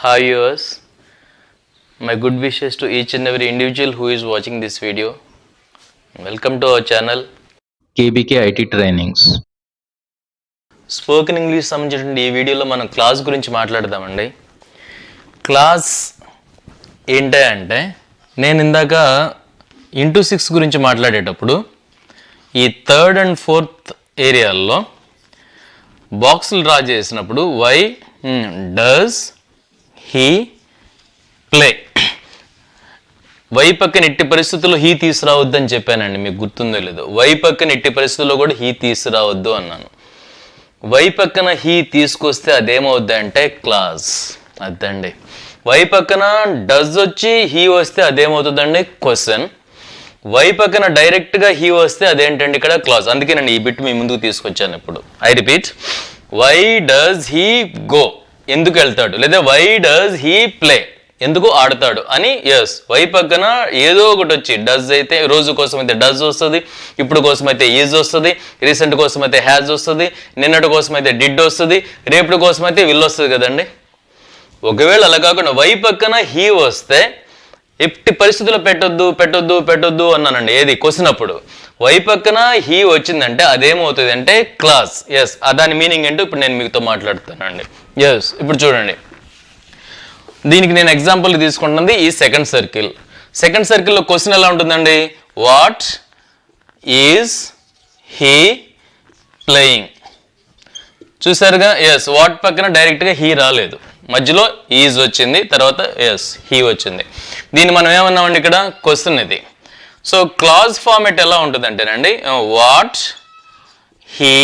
Hi viewers, my good wishes to each and every individual who is watching this video. Welcome to our channel KBK IT Trainings. Spoken English సంబంధించిన ఈ వీడియోలో మనం class గురించి మాట్లాడదామండి. Class ఏంటంటే నేను ఇందాక ఇంటూ 6 గురించి మాట్లాడేటప్పుడు ఈ థర్డ్ అండ్ ఫోర్త్ ఏరియాల్లో బాక్సులు డ్రా చేసినప్పుడు why does he play why పక్కన ఎట్టి పరిస్థితుల్లో హీ తీసుకురావద్దు అని చెప్పానండి, మీకు గుర్తుందో లేదో. వై పక్కన ఎట్టి పరిస్థితుల్లో కూడా హీ తీసుకురావద్దు అన్నాను. వై పక్కన హీ తీసుకొస్తే అదేమవుద్ది అంటే క్లాస్ అదండి. వై పక్కన డస్ వచ్చి హీ వస్తే అదేమవుతుందండి క్వశ్చన్. వై పక్కన డైరెక్ట్గా హీ వస్తే అదేంటండి ఇక్కడ క్లాస్. అందుకే నేను ఈ బిట్ మీ ముందుకు తీసుకొచ్చాను. ఇప్పుడు I repeat, why does he go ఎందుకు వెళ్తాడు, లేదా వై డస్ హీ ప్లే ఎందుకు ఆడతాడు అని. ఎస్, వై పక్కన ఏదో ఒకటి వచ్చి డస్ అయితే రోజు కోసం అయితే డస్ వస్తుంది, ఇప్పుడు కోసం అయితే ఈజ్ వస్తుంది, రీసెంట్ కోసం అయితే హ్యాజ్ వస్తుంది, నిన్నటి కోసం అయితే డిడ్ వస్తుంది, రేపటి కోసం అయితే విల్ వస్తుంది కదండి. ఒకవేళ అలా కాకుండా వై పక్కన హీ వస్తే ఎట్టి పరిస్థితుల్లో పెట్టొద్దు అన్నానండి. ఏది క్వశ్చన్ అప్పుడు వై పక్కన హీ వచ్చిందంటే అదేమవుతుంది అంటే క్లాస్. ఎస్, దాని మీనింగ్ ఏంటో ఇప్పుడు నేను మీతో మాట్లాడుతానండి. ఎస్, ఇప్పుడు చూడండి, దీనికి నేను ఎగ్జాంపుల్ తీసుకుంటుంది ఈ సెకండ్ సర్కిల్. సెకండ్ సర్కిల్లో క్వశ్చన్ ఎలా ఉంటుందండి, వాట్ ఈజ్ హీ ప్లేయింగ్. చూసారుగా. ఎస్, వాట్ పక్కన డైరెక్ట్గా హీ రాలేదు, మధ్యలో ఈజ్ వచ్చింది, తర్వాత ఎస్ హీ వచ్చింది. దీన్ని మనం ఏమన్నామండి ఇక్కడ క్వశ్చన్ ఇది. సో క్లాజ్ ఫార్మేట్ ఎలా ఉంటుంది అంటేనండి, what he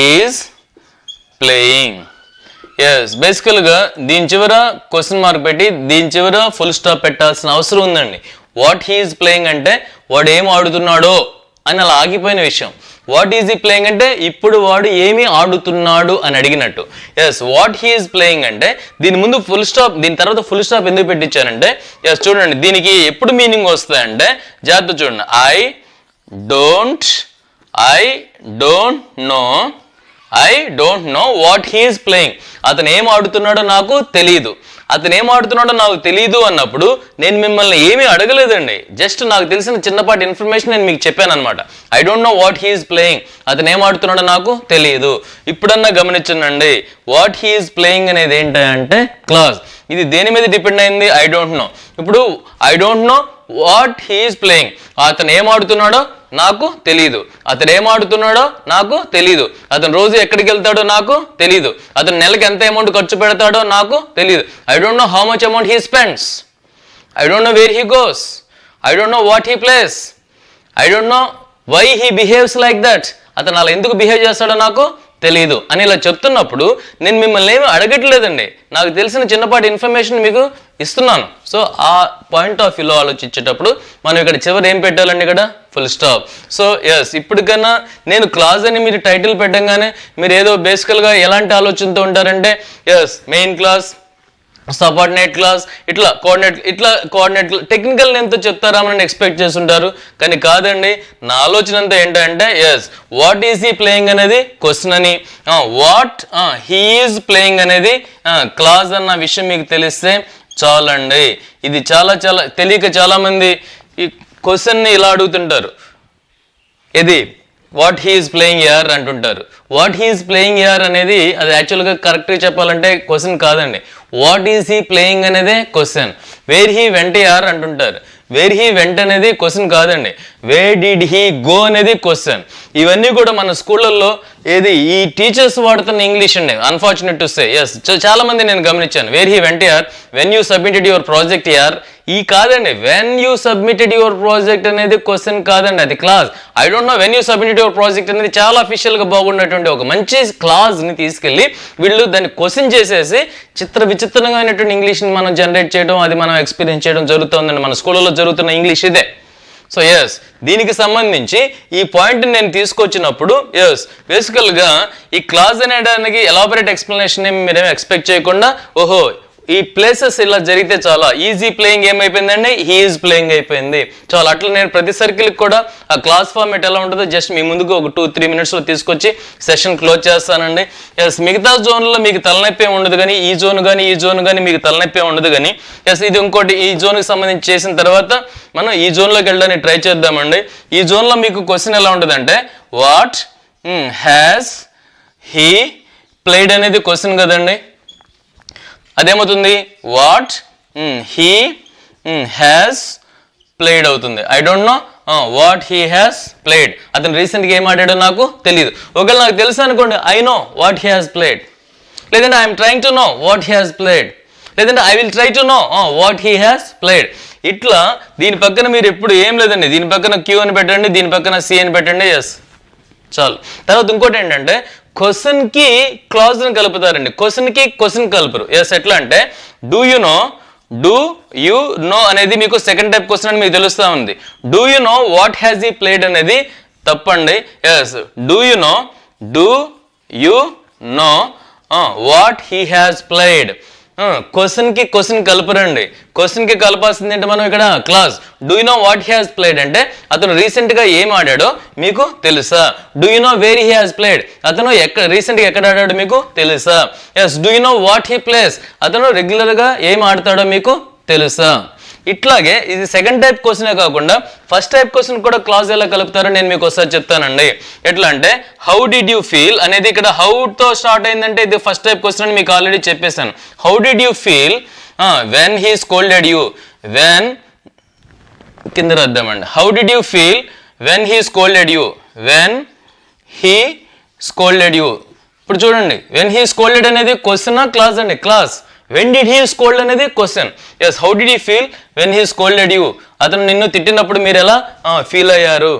is playing. Yes, బేసికల్గా దీని చివర క్వశ్చన్ మార్క్ పెట్టి దీని చివర ఫుల్ స్టాప్ పెట్టాల్సిన అవసరం ఉందండి. వాట్ హీ ఈజ్ ప్లేయింగ్ అంటే వాడు ఏం ఆడుతున్నాడో అని అలా ఆగిపోయిన విషయం. వాట్ ఈజ్ హీ ప్లేయింగ్ అంటే ఇప్పుడు వాడు ఏమి ఆడుతున్నాడు అని అడిగినట్టు. Yes, what he is playing అంటే దీని ముందు ఫుల్ స్టాప్, దీని తర్వాత ఫుల్ స్టాప్ ఎందుకు పెట్టించానంటే, ఎస్ చూడండి దీనికి ఎప్పుడు మీనింగ్ వస్తాయంటే జాగ్రత్త చూడండి. I don't know what he is playing. అతను ఏం ఆడుతున్నాడో నాకు తెలియదు. అతను ఏం ఆడుతున్నాడో నాకు తెలియదు అన్నప్పుడు నేను మిమ్మల్ని ఏమీ అడగలేదండి. జస్ట్ నాకు తెలిసిన చిన్నపాటి ఇన్ఫర్మేషన్ నేను మీకు చెప్పాను అనమాట. I don't know what he is playing, అతను ఏం ఆడుతున్నాడో నాకు తెలియదు. ఇప్పుడన్నా గమనించండి, వాట్ హీ ఈజ్ ప్లేయింగ్ అనేది ఏంటంటే క్లాస్. ఇది దేని మీద డిపెండ్ అయింది, ఐ డోంట్ నో. ఇప్పుడు I don't know what he is playing, అతను ఏం ఆడుతున్నాడో నాకు తెలీదు. అతను ఏం ఆడుతున్నాడో నాకు తెలీదు. అతను రోజు ఎక్కడికి వెళ్తాడో నాకు తెలీదు. అతను నెలకి ఎంత అమౌంట్ ఖర్చు పెడతాడో నాకు తెలీదు. I don't know how much amount he spends. I don't know where he goes. I don't know what he plays. I don't know why he behaves like that. అతను అలా ఎందుకు బిహేవ్ చేస్తాడో నాకు తెలీదు అని ఇలా చెప్తున్నప్పుడు నేను మిమ్మల్ని ఏమి అడగట్లేదండి, నాకు తెలిసిన చిన్నపాటి ఇన్ఫర్మేషన్ మీకు ఇస్తున్నాను. సో ఆ పాయింట్ ఆఫ్ వ్యూలో ఆలోచించేటప్పుడు మనం ఇక్కడ చివరి ఏం పెట్టాలండి, ఇక్కడ ఫుల్ స్టాప్. సో ఎస్, ఇప్పటికన్నా నేను క్లాస్ అని మీరు టైటిల్ పెట్టంగానే మీరు ఏదో బేసికల్గా ఎలాంటి ఆలోచనతో ఉంటారంటే yes main clause, subordinate clause, ఇట్లా కోఆర్డినేట్ టెక్నికల్ నేమ్తో చెప్తారామని ఎక్స్పెక్ట్ చేస్తుంటారు. కానీ కాదండి, నా ఆలోచన అంతా ఏంటంటే yes what is he playing అనేది క్వశ్చన్ అని, వాట్ హీ ఈజ్ ప్లేయింగ్ అనేది క్లాస్ అన్న విషయం మీకు తెలిస్తే చాలండి. ఇది చాలా తెలియక చాలామంది ఈ క్వశ్చన్ని ఇలా అడుగుతుంటారు, ఇది వాట్ హీ ఈజ్ ప్లేయింగ్ యార్ అంటుంటారు. వాట్ హీ ఈజ్ ప్లేయింగ్ యార్ అనేది అది యాక్చువల్గా కరెక్ట్గా చెప్పాలంటే క్వశ్చన్ కాదండి. వాట్ ఈజ్ హీ ప్లేయింగ్ అనేదే క్వశ్చన్. వేర్ హీ వెంట యార్ అంటుంటారు. వేర్ హీ వెంట అనేది క్వశ్చన్ కాదండి. వేర్ డిడ్ హీ గో అనేది క్వశ్చన్. ఇవన్నీ కూడా మన స్కూళ్ళల్లో ఏది ఈ టీచర్స్ వాడుతున్న ఇంగ్లీష్ అండి. అన్ఫార్చునేట్ టు సే ఎస్ చాలా మంది నేను గమనించాను. వేర్ హీ వెంట యార్, when you submitted your project యార్. ఈ కాదండి, when you submitted your project అనేది క్వశ్చన్ కాదండి, అది class. I don't no when you submitted your project అనేది చాలా అఫీషియల్గా బాగున్నటువంటి ఒక మంచి క్లాస్ని తీసుకెళ్ళి వీళ్ళు దాన్ని క్వశ్చన్ చేసేసి విచిత్రంగామైనటువంటి ఇంగ్లీష్ని మనం జనరేట్ చేయడం, అది మనం ఎక్స్పీరియన్స్ చేయడం జరుగుతుందండి. మన స్కూళ్ళలో జరుగుతున్న ఇంగ్లీష్ ఇదే. సో ఎస్, దీనికి సంబంధించి ఈ పాయింట్ నేను తీసుకొచ్చినప్పుడు ఎస్ బేసికల్గా ఈ క్లాస్ అనేదానికి ఎలాబరేట్ ఎక్స్ప్లెనేషన్ ఏమి మీరేమో ఎక్స్పెక్ట్ చేయకుండా, ఓహో ఈ ప్లేసెస్ ఇలా జరిగితే చాలా ఈజీ ప్లేయింగ్ ఏమైపోయిందండి, హీ ఈజ్ ప్లేయింగ్ అయిపోయింది. చాలా అట్లా నేను ప్రతి సర్కిల్కి కూడా ఆ క్లాస్ ఫార్మేట్ ఎలా ఉంటుందో జస్ట్ మీ ముందుకు ఒక 2-3 మినిట్స్లో తీసుకొచ్చి సెషన్ క్లోజ్ చేస్తానండి. ఎస్, మిగతా జోన్లో మీకు తలనొప్పి ఉండదు, కానీ ఈ జోన్ కానీ మీకు తలనొప్పి ఉండదు. కానీ ఎస్, ఇది ఇంకోటి ఈ జోన్కి సంబంధించి చేసిన తర్వాత మనం ఈ జోన్లోకి వెళ్ళడానికి ట్రై చేద్దామండి. ఈ జోన్లో మీకు క్వశ్చన్ ఎలా ఉంటుందంటే వాట్ హ్యాస్ హీ ప్లేడ్ అనేది క్వశ్చన్ కదండి. అదేమవుతుంది, వాట్ హీ హ్యాస్ ప్లేడ్ అవుతుంది. I don't know what he has played. అతను రీసెంట్గా ఏం ఆడాడో నాకు తెలియదు. ఒకవేళ నాకు తెలుసు అనుకోండి, I know what he has played, లేదంటే I'm trying to know what he has played, లేదంటే I will try to know what he has played. ఇట్లా దీని పక్కన మీరు ఎప్పుడు ఏం లేదండి, దీని పక్కన క్యూ అని పెట్టండి, దీని పక్కన సి అని పెట్టండి. ఎస్, చాలు. తర్వాత ఇంకోటి ఏంటంటే క్వశ్చన్ కి క్లాజ్ ని కలుపుతారండి, క్వశ్చన్ కి క్వశ్చన్ కలుపురు. ఎస్, ఎట్లా అంటే డూ యు నో అనేది మీకు సెకండ్ టైప్ క్వశ్చన్ అని మీకు తెలుస్తా ఉంది. Do you know what has he played అనేది తప్పండి. Yes, do you know what he has played. Question కి క్వశ్చన్ కలపరండి. క్వశ్చన్ కి కలపాల్సింది ఏంటి మనం ఇక్కడ clause. Do you know what he has played అంటే అతను రీసెంట్ గా ఏం ఆడాడో మీకు తెలుసా. Do you know where he has played, అతను రీసెంట్ గా ఎక్కడ ఆడాడో మీకు తెలుసా. Yes, do you know what he plays, అతను రెగ్యులర్ గా ఏం ఆడతాడో మీకు తెలుసా. ఇట్లాగే ఇది సెకండ్ టైప్ క్వశ్చనే కాకుండా ఫస్ట్ టైప్ క్వశ్చన్ కూడా క్లాజ్ ఎలా కలుపుతారో నేను మీకు ఒకసారి చెప్తానండి. ఎట్లా అంటే హౌ డిడ్ యూ ఫీల్ అనేది ఇక్కడ హౌ తో స్టార్ట్ అయిందంటే ఇది ఫస్ట్ టైప్ క్వశ్చన్ అని మీకు ఆల్రెడీ చెప్పేశాను. How did you feel when he scolded you, when కింద రాద్దామండి. How did you feel when he scolded you, when he scolded you. ఇప్పుడు చూడండి, వెన్ హీ స్కోల్డెడ్ అనేది క్వశ్చనా క్లాజ్ అండి, class. When did he scold అనేది question. Yes, how did he feel when he scolded you, అతను నిన్ను తిట్టినప్పుడు మీరు ఎలా ఫీల్ అయ్యారు.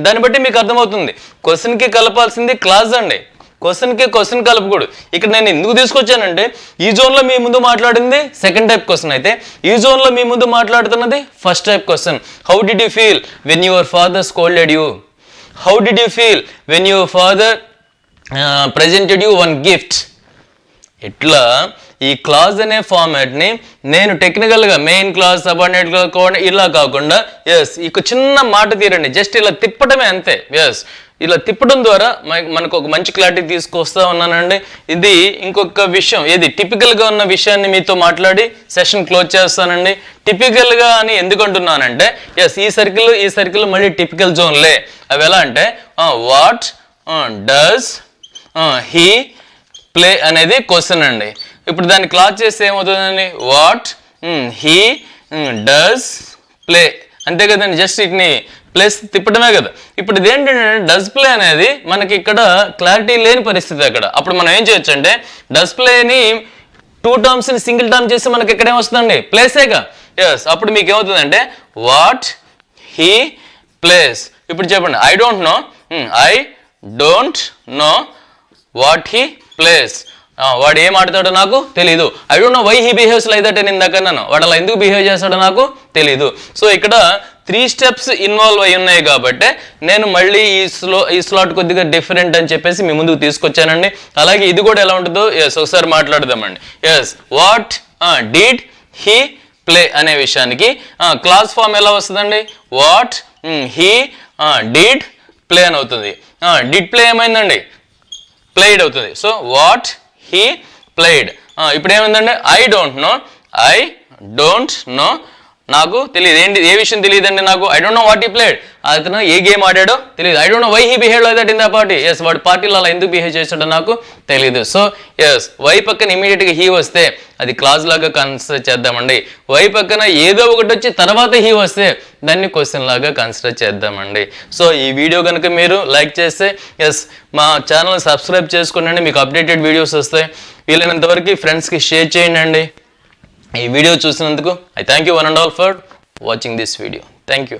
దాన్ని బట్టి మీకు అర్థమవుతుంది. క్వశ్చన్ కి కలపాల్సింది క్లాజ్ అండి, క్వశ్చన్ కి క్వశ్చన్ కలపకూడదు. ఇక్కడ నేను ఎందుకు తీసుకొచ్చానంటే ఈ జోన్ లో మీ ముందు మాట్లాడింది సెకండ్ టైప్ క్వశ్చన్ అయితే ఈ జోన్ లో మీ ముందు మాట్లాడుతున్నది first type question. How did you feel when your father scolded you, how did you feel when your father presented you one gift. ఇట్లా ఈ క్లాజ్ అనే ఫార్మాట్ ని నేను టెక్నికల్ గా మెయిన్ క్లాజ్, సబార్డినేట్ క్లాజ్ ఇలా కాకుండా ఎస్ ఇక చిన్న మాట తీరండి, జస్ట్ ఇలా తిప్పడమే అంతే. ఎస్, ఇలా తిప్పడం ద్వారా మనకు ఒక మంచి క్లారిటీ తీసుకొస్తా ఉన్నానండి. ఇది ఇంకొక విషయం, ఏది టిపికల్ గా ఉన్న విషయాన్ని మీతో మాట్లాడి సెషన్ క్లోజ్ చేస్తానండి. టిపికల్ గా అని ఎందుకు అంటున్నానంటే ఎస్ ఈ సర్కిల్ మళ్ళీ టిపికల్ జోన్లే. అవి ఎలా అంటే వాట్ డస్ హీ ప్లే అనేది క్వశ్చన్ అండి. ఇప్పుడు దాన్ని క్లాజ్ చేస్తే ఏమవుతుందండి, వాట్ హీ డస్ ప్లే, అంతే కదండి. జస్ట్ వీటిని ప్లేస్ తిప్పడమే కదా. ఇప్పుడు ఇదేంటంటే డస్ ప్లే అనేది మనకి ఇక్కడ క్లారిటీ లేని పరిస్థితి. అప్పుడు మనం ఏం చేయొచ్చు అంటే డస్ ప్లేని 2 టర్మ్స్ ని సింగిల్ టర్మ్ చేస్తే మనకి ఇక్కడ ఏమొస్తుందండి, ప్లేసేగా. ఎస్, అప్పుడు మీకు ఏమవుతుందంటే వాట్ హీ ప్లేస్. ఇప్పుడు చెప్పండి, I don't know what he plays. వాడు ఏం ఆడతాడో నాకు తెలీదు. I don't know why he behaves like that అని ఇందాక అన్నాను, వాడు అలా ఎందుకు బిహేవ్ చేస్తాడో నాకు తెలీదు. సో ఇక్కడ 3 స్టెప్స్ ఇన్వాల్వ్ అయి ఉన్నాయి కాబట్టి నేను మళ్ళీ ఈ స్లాట్ కొద్దిగా డిఫరెంట్ అని చెప్పేసి మీ ముందుకు తీసుకొచ్చానండి. అలాగే ఇది కూడా ఎలా ఉంటుందో ఎస్ ఒకసారి మాట్లాడదామండి. Yes, what did he play అనే విషయానికి క్లాస్ ఫామ్ ఎలా వస్తుందండి, వాట్ హీ డిడ్ ప్లే అని అవుతుంది. డిడ్ ప్లే ఏమైందండి, ప్లేడ్ అవుతుంది. So what he played. ఇప్పుడు ఏమైందండి, ఐ డోంట్ నో నాకు తెలియదు. ఏంటి ఏ విషయం తెలియదండి నాకు. I don't know what he played, అతను ఏ గేమ్ ఆడాడో తెలియదు. I don't know why he behave like that in the party. Yes, వాడు పార్టీలో అలా ఎందుకు బిహేవ్ చేస్తాడో నాకు తెలియదు. సో ఎస్, వై పక్కన ఇమీడియట్ గా హీ వస్తే అది క్లాజ్ లాగా కన్సిడర్ చేద్దామండి. వై పక్కన ఏదో ఒకటి వచ్చి తర్వాత హీ వస్తే దాన్ని క్వశ్చన్ లాగా కన్సిడర్ చేద్దామండి. సో ఈ వీడియో కనుక మీరు లైక్ చేస్తే ఎస్ మా ఛానల్ సబ్స్క్రైబ్ చేసుకోండి, మీకు అప్డేటెడ్ వీడియోస్ వస్తాయి. వీలైనంత వరకు ఫ్రెండ్స్కి షేర్ చేయండి. ఈ వీడియో చూసినందుకు I thank you one and all for watching this video. Thank you.